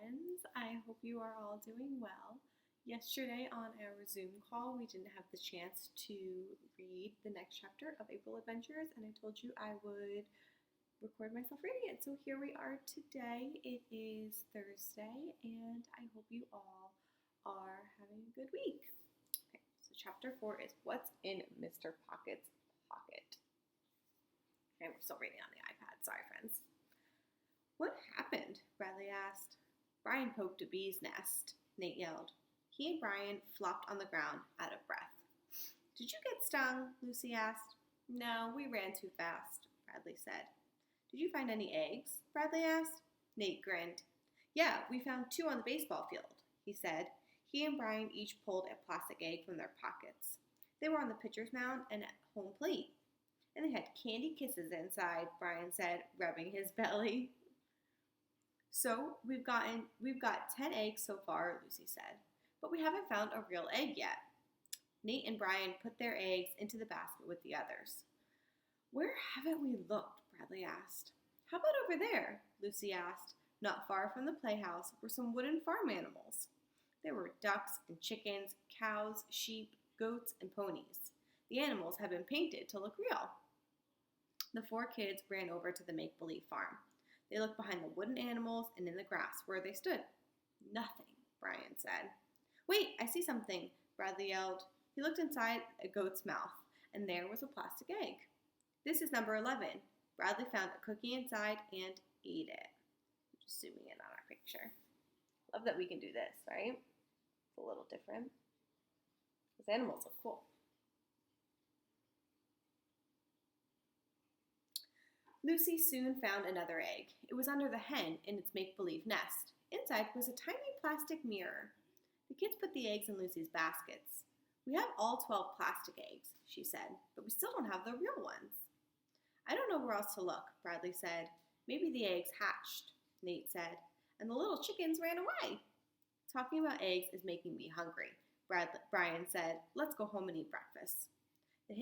friends. I hope you are all doing well. Yesterday on our Zoom call, we didn't have the chance to read the next chapter of April Adventures, and I told you I would record myself reading it. So here we are today. It is Thursday, and I hope you all are having a good week. Okay, so chapter 4 is What's in Mr. Pocket's Pocket? Okay, we're still reading on the iPad. Sorry, friends. What happened? Bradley asked. Brian poked a bee's nest, Nate yelled. He and Brian flopped on the ground, out of breath. Did you get stung? Lucy asked. No, we ran too fast, Bradley said. Did you find any eggs? Bradley asked. Nate grinned. Yeah, we found 2 on the baseball field, he said. He and Brian each pulled a plastic egg from their pockets. They were on the pitcher's mound and at home plate. And they had candy kisses inside, Brian said, rubbing his belly. So we've got 10 eggs so far, Lucy said, but we haven't found a real egg yet. Nate and Brian put their eggs into the basket with the others. Where haven't we looked? Bradley asked. How about over there? Lucy asked. Not far from the playhouse were some wooden farm animals. There were ducks and chickens, cows, sheep, goats, and ponies. The animals had been painted to look real. The 4 kids ran over to the make-believe farm. They looked behind the wooden animals and in the grass where they stood. Nothing, Brian said. Wait, I see something, Bradley yelled. He looked inside a goat's mouth, and there was a plastic egg. This is number 11. Bradley found a cookie inside and ate it. Just zooming in on our picture. Love that we can do this, right? It's a little different. Those animals look cool. Lucy soon found another egg. It was under the hen in its make-believe nest. Inside was a tiny plastic mirror. The kids put the eggs in Lucy's baskets. We have all 12 plastic eggs, she said, but we still don't have the real ones. I don't know where else to look, Bradley said. Maybe the eggs hatched, Nate said, and the little chickens ran away. Talking about eggs is making me hungry, Brian said. Let's go home and eat breakfast. The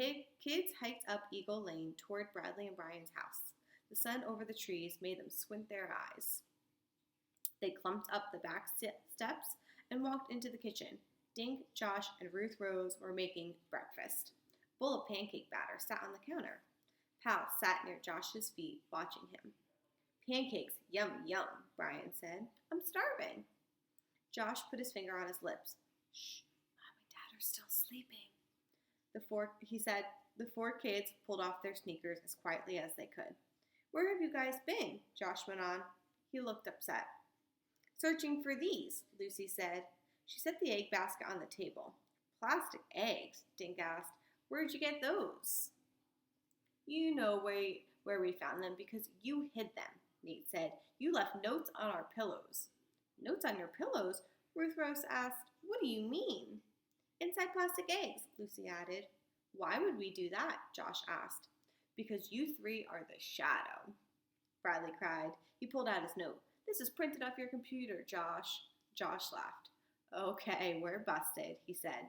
kids hiked up Eagle Lane toward Bradley and Brian's house. The sun over the trees made them squint their eyes. They clumped up the back steps and walked into the kitchen. Dink, Josh, and Ruth Rose were making breakfast. A bowl of pancake batter sat on the counter. Pal sat near Josh's feet, watching him. Pancakes, yum, yum, Brian said. I'm starving. Josh put his finger on his lips. Shh, Mom and Dad are still sleeping. He said. The 4 kids pulled off their sneakers as quietly as they could. Where have you guys been? Josh went on. He looked upset. Searching for these, Lucy said. She set the egg basket on the table. Plastic eggs, Dink asked. Where'd you get those? You know where we found them because you hid them, Nate said. You left notes on our pillows. Notes on your pillows? Ruth Rose asked. What do you mean? Inside plastic eggs, Lucy added. Why would we do that? Josh asked. Because you 3 are the shadow, Bradley cried. He pulled out his note. This is printed off your computer, Josh. Josh laughed. Okay, we're busted, he said.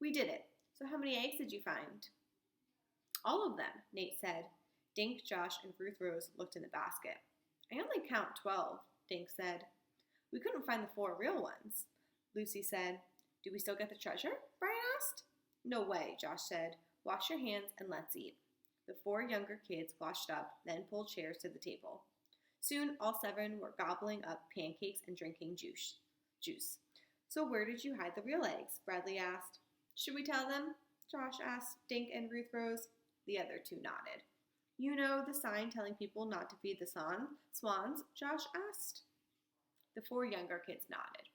We did it. So how many eggs did you find? All of them, Nate said. Dink, Josh, and Ruth Rose looked in the basket. I only count 12, Dink said. We couldn't find the 4 real ones, Lucy said. Do we still get the treasure? Brian asked. No way, Josh said. Wash your hands and let's eat. The 4 younger kids washed up, then pulled chairs to the table. Soon, all 7 were gobbling up pancakes and drinking juice. So where did you hide the real eggs? Bradley asked. Should we tell them? Josh asked Dink and Ruth Rose. The other 2 nodded. You know the sign telling people not to feed the swans? Josh asked. The 4 younger kids nodded.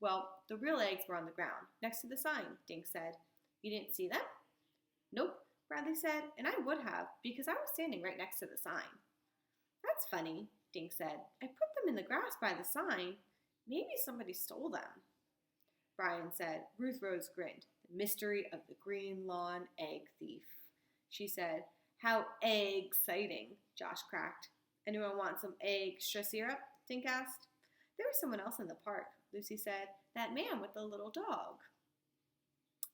Well, the real eggs were on the ground, next to the sign, Dink said. You didn't see them? Nope, Bradley said, and I would have, because I was standing right next to the sign. That's funny, Dink said. I put them in the grass by the sign. Maybe somebody stole them. Brian said. Ruth Rose grinned. The mystery of the green lawn egg thief, she said. How egg-citing, Josh cracked. Anyone want some extra syrup? Dink asked. There was someone else in the park, Lucy said. That man with the little dog.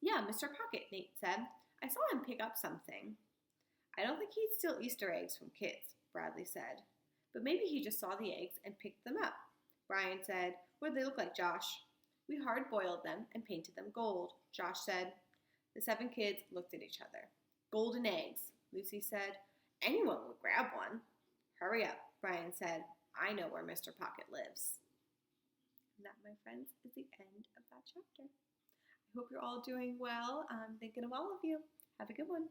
Yeah, Mr. Pocket, Nate said. I saw him pick up something. I don't think he'd steal Easter eggs from kids, Bradley said. But maybe he just saw the eggs and picked them up. Brian said. What did they look like, Josh? We hard-boiled them and painted them gold, Josh said. The 7 kids looked at each other. Golden eggs, Lucy said. Anyone would grab one. Hurry up, Brian said. I know where Mr. Pocket lives. And that, my friends, is the end of that chapter. I hope you're all doing well. I'm thinking of all of you. Have a good one.